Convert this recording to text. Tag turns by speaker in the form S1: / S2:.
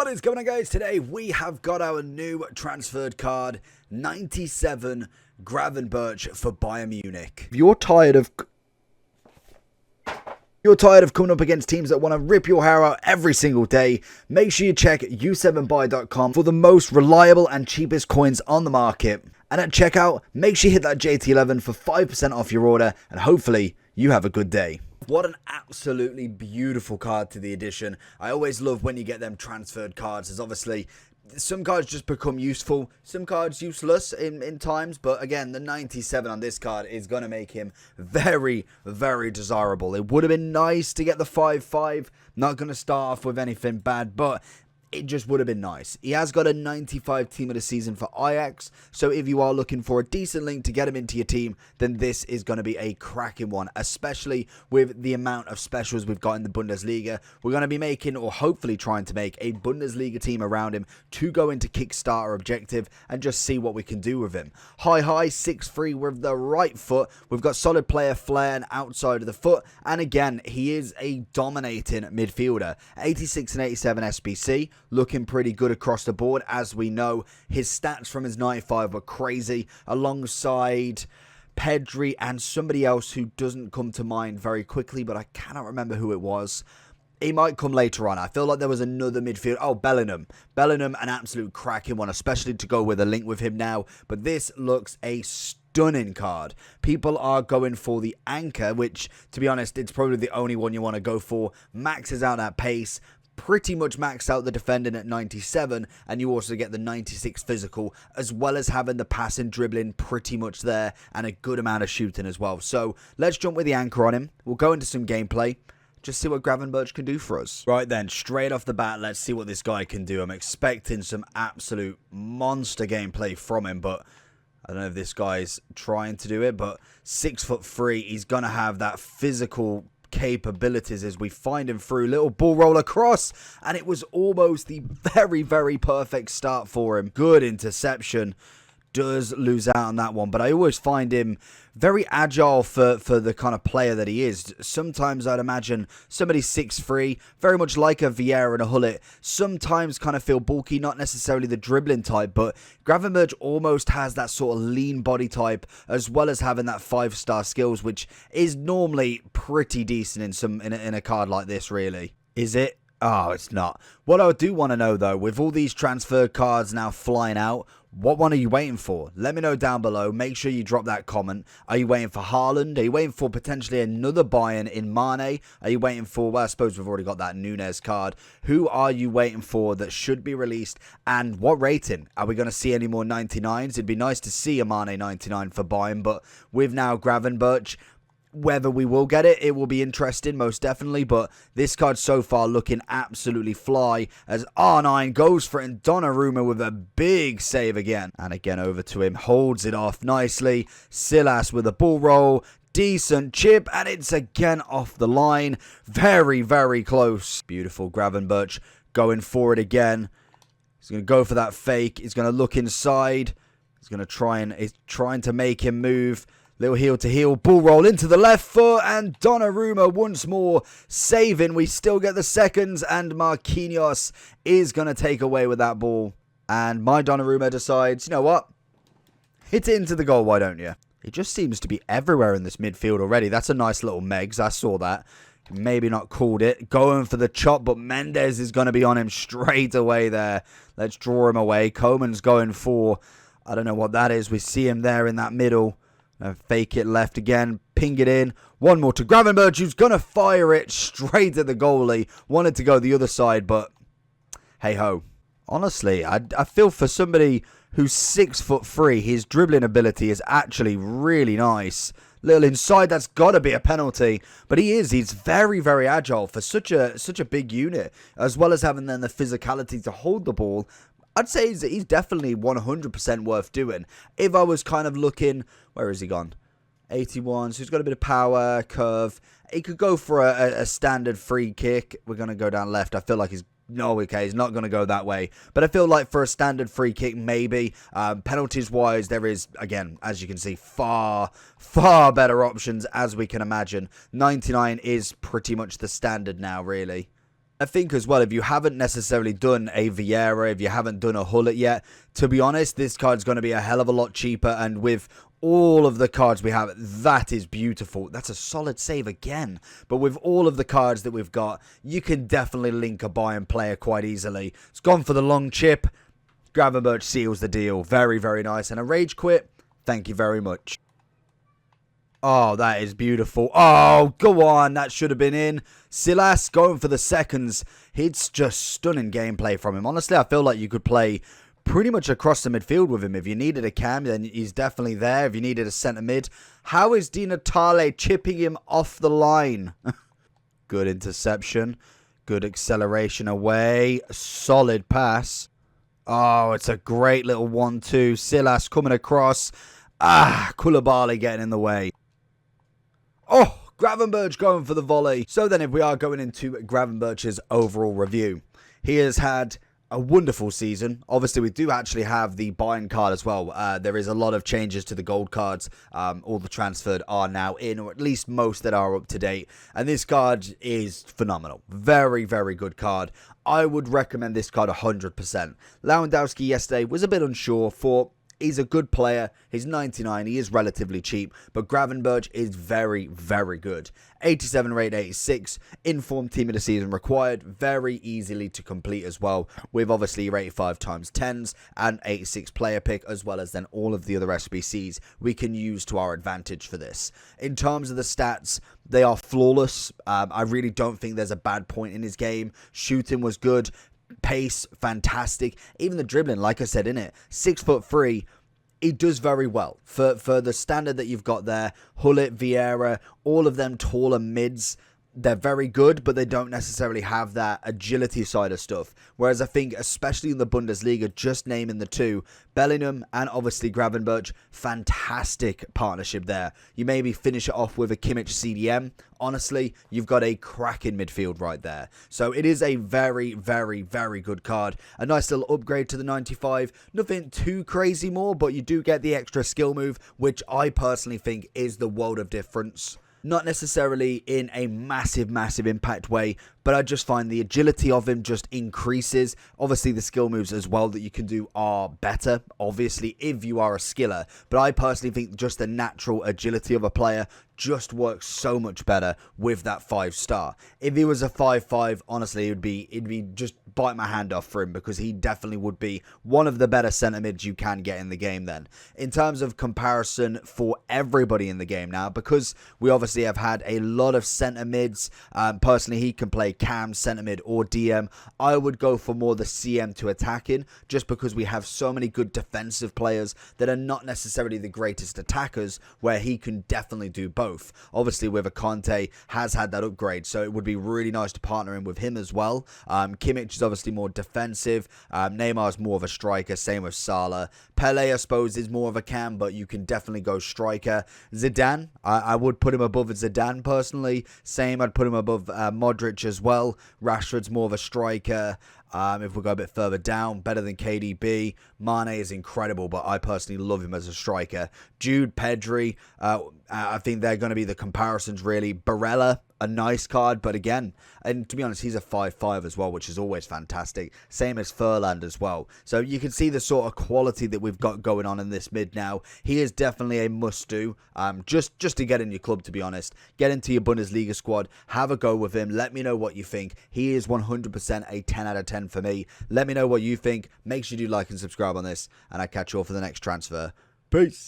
S1: What is going on, guys? Today we have got our new transferred card, 97 Gravenberch for Bayern Munich. If you're tired of coming up against teams that want to rip your hair out every single day, make sure you check u7buy.com for the most reliable and cheapest coins on the market. And at checkout, make sure you hit that JT11 for 5% off your order, and hopefully you have a good day. What an absolutely beautiful card to the edition. I always love when you get them transferred cards, as obviously some cards just become useful, some cards useless in times, but again, the 97 on this card is going to make him very, very desirable. It would have been nice to get the 5-5, not going to start off with anything bad, but it just would have been nice. He has got a 95 team of the season for Ajax, so if you are looking for a decent link to get him into your team, then this is going to be a cracking one, especially with the amount of specials we've got in the Bundesliga. We're going to be making, or hopefully trying to make, a Bundesliga team around him to go into Kickstarter objective and just see what we can do with him. High, 6'3" with the right foot. We've got solid player flair and outside of the foot, and again, he is a dominating midfielder. 86 and 87 SBC. Looking pretty good across the board. As we know, his stats from his 95 were crazy, alongside Pedri and somebody else who doesn't come to mind very quickly, but I cannot remember who it was. He might come later on. I feel like there was another midfield. Oh, Bellingham. Bellingham, an absolute cracking one, especially to go with a link with him now. But this looks a stunning card. People are going for the anchor, which, to be honest, it's probably the only one you want to go for. Maxes out that pace. Pretty much maxed out the defending at 97, and you also get the 96 physical, as well as having the passing, dribbling pretty much there, and a good amount of shooting as well. So let's jump with the anchor on him. We'll go into some gameplay, just see what Gravenberch can do for us. Right then, straight off the bat, let's see what this guy can do. I'm expecting some absolute monster gameplay from him, but I don't know if this guy's trying to do it, but 6'3", he's going to have that physical capabilities as we find him through. Little ball roll across, and it was almost the very, very perfect start for him. Good interception. Does lose out on that one, but I always find him very agile for the kind of player that he is. Sometimes I'd imagine somebody 6'3", very much like a Vieira and a Hullet, sometimes kind of feel bulky, not necessarily the dribbling type, but Gravenberch almost has that sort of lean body type, as well as having that 5-star skills, which is normally pretty decent in a card like this, really. Is it? Oh, it's not. What I do want to know, though, with all these transfer cards now flying out, what one are you waiting for? Let me know down below. Make sure you drop that comment. Are you waiting for Haaland? Are you waiting for potentially another Bayern in Mane? Are you waiting for, well, I suppose we've already got that Nunez card. Who are you waiting for that should be released? And what rating? Are we going to see any more 99s? It'd be nice to see a Mane 99 for Bayern, but with now Gravenberch, whether we will get it, it will be interesting, most definitely. But this card so far looking absolutely fly as R9 goes for it, and Donnarumma with a big save again. And again over to him, holds it off nicely. Silas with a ball roll. Decent chip, and it's again off the line. Very, very close. Beautiful Gravenberch going for it again. He's going to go for that fake. He's going to look inside. He's going to he's trying to make him move. Little heel to heel, ball roll into the left foot, and Donnarumma once more saving. We still get the seconds, and Marquinhos is going to take away with that ball. And my Donnarumma decides, you know what? Hit it into the goal, why don't you? It just seems to be everywhere in this midfield already. That's a nice little Megs, I saw that. Maybe not called it. Going for the chop, but Mendes is going to be on him straight away there. Let's draw him away. Coman's going for, I don't know what that is. We see him there in that middle. Fake it left again, ping it in. One more to Gravenberch, who's going to fire it straight at the goalie. Wanted to go the other side, but hey-ho. Honestly, I feel for somebody who's 6'3", his dribbling ability is actually really nice. Little inside, that's got to be a penalty. But he's very, very agile for such a big unit, as well as having then the physicality to hold the ball. I'd say he's definitely 100% worth doing. If I was kind of looking, where has he gone? 81, so he's got a bit of power, curve. He could go for a standard free kick. We're going to go down left. I feel like he's not going to go that way. But I feel like for a standard free kick, maybe. Penalties-wise, there is, again, as you can see, far, far better options as we can imagine. 99 is pretty much the standard now, really. I think as well, if you haven't necessarily done a Vieira, if you haven't done a Hullet yet, to be honest, this card's going to be a hell of a lot cheaper. And with all of the cards we have, that is beautiful. That's a solid save again. But with all of the cards that we've got, you can definitely link a Bayern player quite easily. It's gone for the long chip. Gravenberch seals the deal. Very, very nice. And a rage quit. Thank you very much. Oh, that is beautiful. Oh, go on. That should have been in. Silas going for the seconds. It's just stunning gameplay from him. Honestly, I feel like you could play pretty much across the midfield with him. If you needed a cam, then he's definitely there. If you needed a centre mid. How is Di Natale chipping him off the line? Good interception. Good acceleration away. Solid pass. Oh, it's a great little 1-2. Silas coming across. Koulibaly getting in the way. Oh, Gravenberch going for the volley. So then if we are going into Gravenberch's overall review, he has had a wonderful season. Obviously, we do actually have the Bayern card as well. There is a lot of changes to the gold cards. All the transferred are now in, or at least most that are up to date. And this card is phenomenal. Very, very good card. I would recommend this card 100%. Lewandowski yesterday was a bit unsure for... He's a good player. He's 99. He is relatively cheap. But Gravenberch is very, very good. 87 rate, 86. Informed team of the season required. Very easily to complete as well. With obviously your 85 times 10s and 86 player pick. As well as then all of the other SBCs we can use to our advantage for this. In terms of the stats, they are flawless. I really don't think there's a bad point in his game. Shooting was good. Pace, fantastic. Even the dribbling, like I said, in it, 6'3", he does very well for the standard that you've got there. Hullet, Vieira, all of them taller mids. They're very good, but they don't necessarily have that agility side of stuff. Whereas I think, especially in the Bundesliga, just naming the two, Bellingham and obviously Gravenberch, fantastic partnership there. You maybe finish it off with a Kimmich CDM. Honestly, you've got a cracking midfield right there. So it is a very, very, very good card. A nice little upgrade to the 95. Nothing too crazy more, but you do get the extra skill move, which I personally think is the world of difference. Not necessarily in a massive, massive impact way, but I just find the agility of him just increases. Obviously, the skill moves as well that you can do are better, obviously, if you are a skiller. But I personally think just the natural agility of a player just works so much better with that 5-star. If he was a 5-5, honestly, it'd be just bite my hand off for him, because he definitely would be one of the better centre mids you can get in the game then. In terms of comparison for everybody in the game now, because we obviously have had a lot of centre mids, personally, he can play cam, centre mid or DM. I would go for more the CM to attacking, just because we have so many good defensive players that are not necessarily the greatest attackers, where he can definitely do both. Obviously, with a Conte has had that upgrade, so it would be really nice to partner in with him as well. Kimmich is obviously more defensive. Neymar is more of a striker, same with Salah. Pele, I suppose, is more of a cam, but you can definitely go striker. Zidane, I would put him above Zidane personally. Same, I'd put him above Modric as well. Rashford's more of a striker. If we go a bit further down, better than KDB. Mane is incredible, but I personally love him as a striker. Jude, Pedri, I think they're going to be the comparisons, really. Barella, a nice card, but again, and to be honest, he's a 5-5 as well, which is always fantastic. Same as Furland as well. So you can see the sort of quality that we've got going on in this mid now. He is definitely a must-do, just to get in your club, to be honest. Get into your Bundesliga squad, have a go with him. Let me know what you think. He is 100% a 10 out of 10 for me. Let me know what you think. Make sure you do like and subscribe on this, and I'll catch you all for the next transfer. Peace.